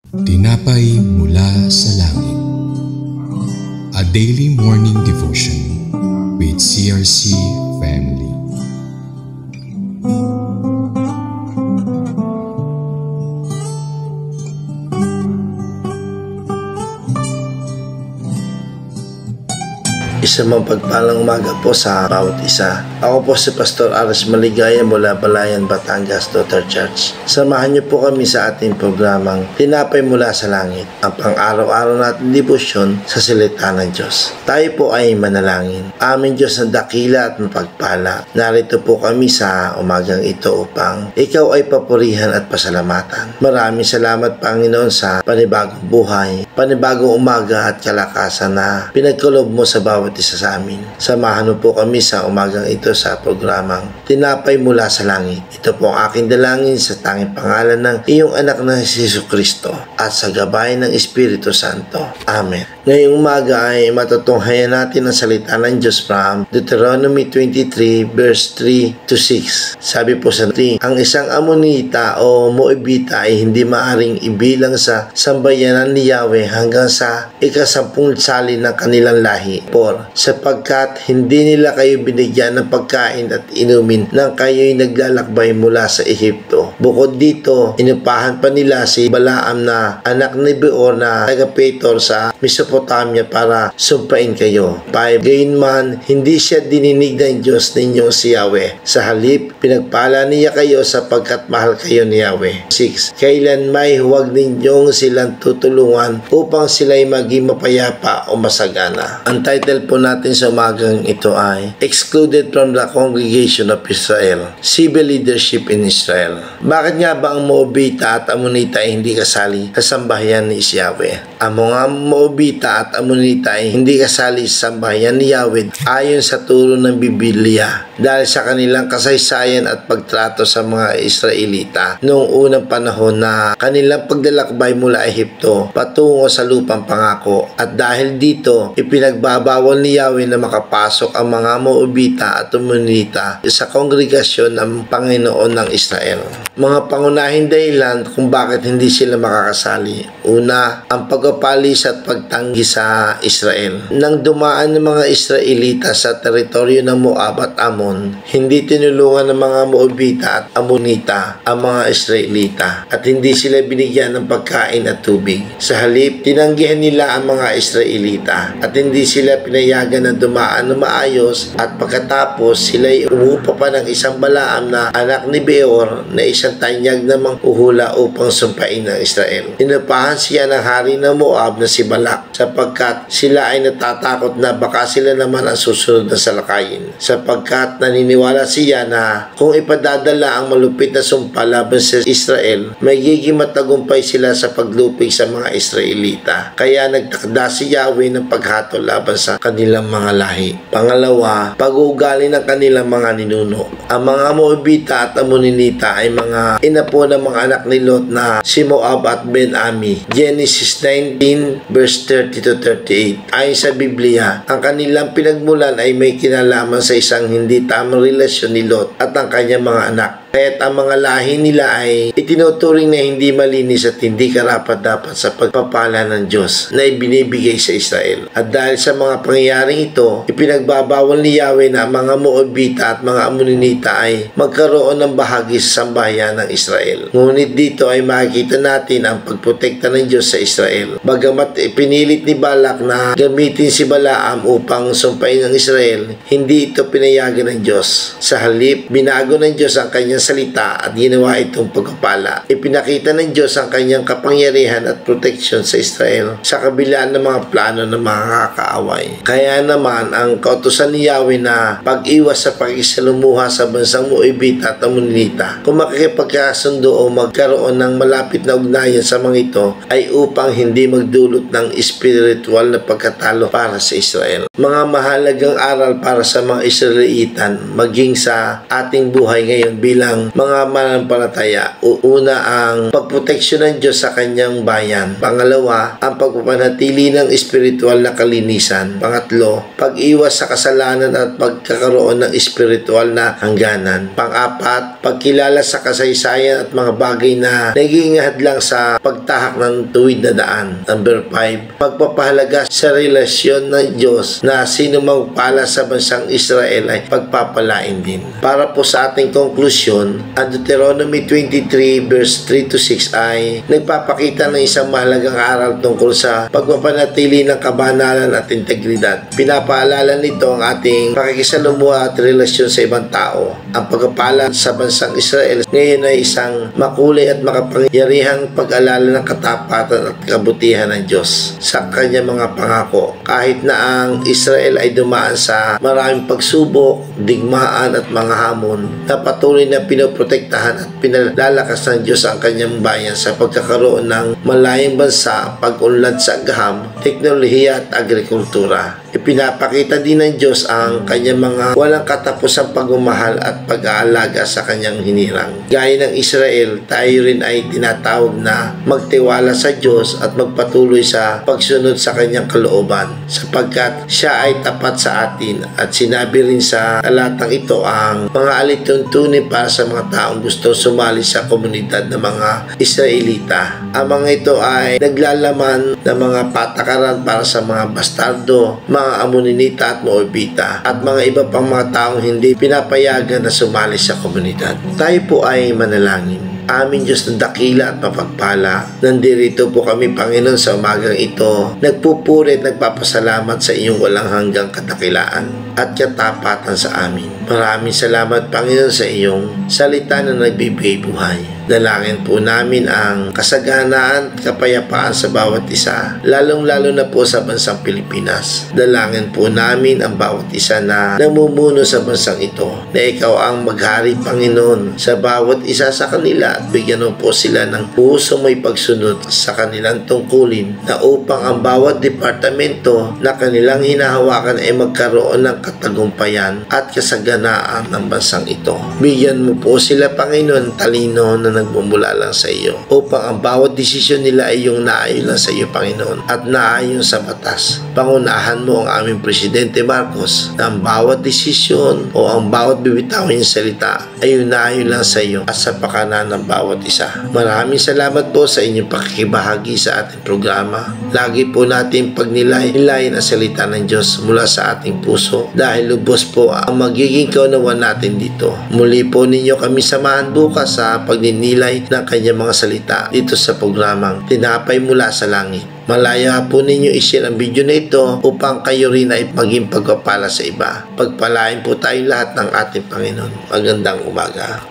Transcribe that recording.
Tinapay mula sa langit. A daily morning devotion with CRC Family. Isang mapagpalang umaga po sa bawat isa. Ako po si Pastor Ares Maligaya mula Balayan, Batangas, Daughter Church. Samahan niyo po kami sa ating programang Tinapay mula sa langit, ang pang-araw-araw natin debosyon sa salita ng Diyos. Tayo po ay manalangin. Aming Diyos na dakila at mapagpala, narito po kami sa umagang ito upang Ikaw ay papurihan at pasalamatan. Maraming salamat, Panginoon, sa panibagong buhay, panibagong umaga at kalakasan na pinagkulob mo sa bawat isa sa amin. Samahan mo po kami sa umagang ito sa programang Tinapay mula sa langit. Ito po ang aking dalangin sa tanging pangalan ng iyong anak na si Jesucristo at sa gabay ng Espiritu Santo. Amen. Ngayong umaga ay matutunghayan natin ang salita ng Diyos from Deuteronomy 23 verse 3 to 6. Sabi po sa 3, ang isang Amonita o Moabita ay hindi maaring ibilang sa sambayanan ni Yahweh hanggang sa ikasampung sali ng kanilang lahi. 4. Sapagkat hindi nila kayo binigyan ng pagkain at inumin nang kayo'y naglalakbay mula sa Ehipto. Bukod dito, inupahan pa nila si Balaam na anak ni Beor na taga-Petor sa Mesopotamia para sumpain kayo. 5. Gayunman, hindi siya dininig ng Diyos ninyong si Yahweh. Sa halip, pinagpala niya kayo sapagkat mahal kayo ni Yahweh. 6. Kailan may huwag ninyong silang tutulungan upang sila'y maging mapayapa o masagana. Ang title po natin sa umagang ito ay Excluded from the Congregation of Israel, Civil Leadership in Israel. Bakit nga ba ang Moabita at Amonita ay hindi kasali sa sambahayan ni Yahweh? Ang mga Moabita at Amonita ay hindi kasali sa sambahayan ni Yahweh ayon sa turo ng Biblia dahil sa kanilang kasaysayan at pagtrato sa mga Israelita noong unang panahon na kanilang paglalakbay mula Ehipto patungo sa lupang pangako, at dahil dito ipinagbabawal ni Yahweh na makapasok ang mga Moabita at Amonita sa kongregasyon ng Panginoon ng Israel. Mga pangunahing dahilan kung bakit hindi sila makakasali. Una, ang pagpapalis at pagtanggi sa Israel. Nang dumaan ng mga Israelita sa teritoryo ng Moab at Ammon, hindi tinulungan ng mga Moabita at Amonita ang mga Israelita at hindi sila binigyan ng pagkain at tubig. Sa halip, tinanggihan nila ang mga Israelita at hindi sila pinayagan na dumaan ng maayos, at pagkatapos sila'y umupa pa ng isang Balaam na anak ni Beor na isang tanyag na manghuhula upang sumpain ng Israel. Inupahan siya ng hari ng Moab na si Balak sapagkat sila ay natatakot na baka sila naman ang susunod na salakayin, sapagkat naniniwala siya na kung ipadadala ang malupit na sumpa laban sa Israel, magiging matagumpay sila sa paglupig sa mga Israelita. Kaya nagtakda si Yahweh ng paghatol laban sa kanilang mga lahi. Pangalawa, pag-uugali ng kanilang mga ninuno. Ang mga Moabita at Amonita ay mga inapo ng mga anak ni Lot na si Moab at Ben-Ami. Genesis 19 verse 30 to 38. Ayon sa Biblia, ang kanilang pinagmulan ay may kinalaman sa isang hindi tamang relasyon ni Lot at ang kanyang mga anak. Kaya't ang mga lahi nila ay itinuturing na hindi malinis at hindi karapat-dapat sa pagpapala ng Diyos na ibinibigay sa Israel. At dahil sa mga pangyayaring ito, ipinagbabawal ni Yahweh na ang mga Moabita at mga Amonita ay magkaroon ng bahagi sa sambahayan ng Israel. Ngunit dito ay makikita natin ang pagprotekta ng Diyos sa Israel. Bagamat pinilit ni Balak na gamitin si Balaam upang sumpain ng Israel, hindi ito pinayagan ng Diyos. Sa halip, binago ng Diyos ang kanyang salita at ginawa itong pagpapala. Ipinakita ng Diyos ang kanyang kapangyarihan at proteksyon sa Israel sa kabila ng mga plano ng mga kakaaway. Kaya naman ang kautusan ni Yahweh na pag-iwas sa pakikisalumuha sa bansang Moabita at Amonita, kung makikipagkasundo o magkaroon ng malapit na ugnayan sa mga ito, ay upang hindi magdulot ng espiritual na pagkatalo para sa Israel. Mga mahalagang aral para sa mga Israelitan maging sa ating buhay ngayon bilang ng mga mananampalataya. Una, ang pagproteksyon ng Diyos sa kanyang bayan. Pangalawa, ang pagpapanatili ng espiritual na kalinisan. Pangatlo, pag-iwas sa kasalanan at pagkakaroon ng espiritual na hangganan. Pang-apat, pagkilala sa kasaysayan at mga bagay na naging hadlang sa pagtahak ng tuwid na daan. Number 5, pagpapahalaga sa relasyon ng Diyos na sino magpala sa bansang Israel ay pagpapalain din. Para po sa ating konklusyon, ang Deuteronomy 23 verse 3 to 6 ay nagpapakita ng isang mahalagang aral tungkol sa pagpapanatili ng kabanalan at integridad. Pinapaalala nito ang ating pakikisalamuha at relasyon sa ibang tao. Ang pagpapala sa bansang Israel ngayon ay isang makulay at makapangyarihang pag-alala ng katapatan at kabutihan ng Diyos sa kanyang mga pangako. Kahit na ang Israel ay dumaan sa maraming pagsubok, digmaan at mga hamon, na patuloy na pinoprotektahan at pinalalakas ng Diyos ang kanyang bayan sa pagkakaroon ng malayang bansa, pag-unlad sa agham, teknolohiya at agrikultura. Ipinapakita din ng Diyos ang kanyang mga walang katapusang pagmamahal at pag-aalaga sa kanyang hinirang. Gaya ng Israel, tayo rin ay tinatawag na magtiwala sa Diyos at magpatuloy sa pagsunod sa kanyang kalooban, sapagkat siya ay tapat sa atin. At sinabi rin sa talatang ito ang mga alituntunin para sa mga taong gustong sumali sa komunidad ng mga Israelita. Ang mga ito ay naglalaman ng mga patakaran para sa mga bastardo, mga Amoninita at Moabita at mga iba pang mga taong hindi pinapayagan na sumali sa komunidad. Tayo po ay manalangin. Aming Diyos na dakila at mapagpala, nandirito po kami, Panginoon, sa umagang ito. Nagpupuri at nagpapasalamat sa iyong walang hanggang kadakilaan at katapatan sa amin. Maraming salamat, Panginoon, sa iyong salita na nagbibigay buhay. Dalangin po namin ang kasaganaan at kapayapaan sa bawat isa, lalong-lalo na po sa bansang Pilipinas. Dalangin po namin ang bawat isa na namumuno sa bansang ito, na ikaw ang maghari, Panginoon, sa bawat isa sa kanila at bigyan mo po sila ng puso may pagsunod sa kanilang tungkulin, na upang ang bawat departamento na kanilang hinahawakan ay magkaroon ng katagumpayan at kasaganaan ng bansang ito. Bigyan mo po sila, Panginoon, talino na nagmumula lang sa iyo, upang ang bawat desisyon nila ay yung naayon lang sa iyo, Panginoon, at naayon sa batas. Pangunahan mo ang aming Presidente Marcos na ang bawat desisyon o ang bawat bibitawin ng salita ay yung naayon lang sa iyo at sa pakanan ng bawat isa. Maraming salamat po sa inyong pakikibahagi sa ating programa. Lagi po natin pagnilay-nilayin ang salita ng Diyos mula sa ating puso, dahil lubos po ang magiging kaunawan natin dito. Muli po ninyo kami samahan bukas sa pagninilay ng kanyang mga salita dito sa programang Tinapay Mula sa Langit. Malaya po ninyo i-share ang video na ito upang kayo rin ay maging pagpapala sa iba. Pagpalain po tayong lahat ng ating Panginoon. Magandang umaga.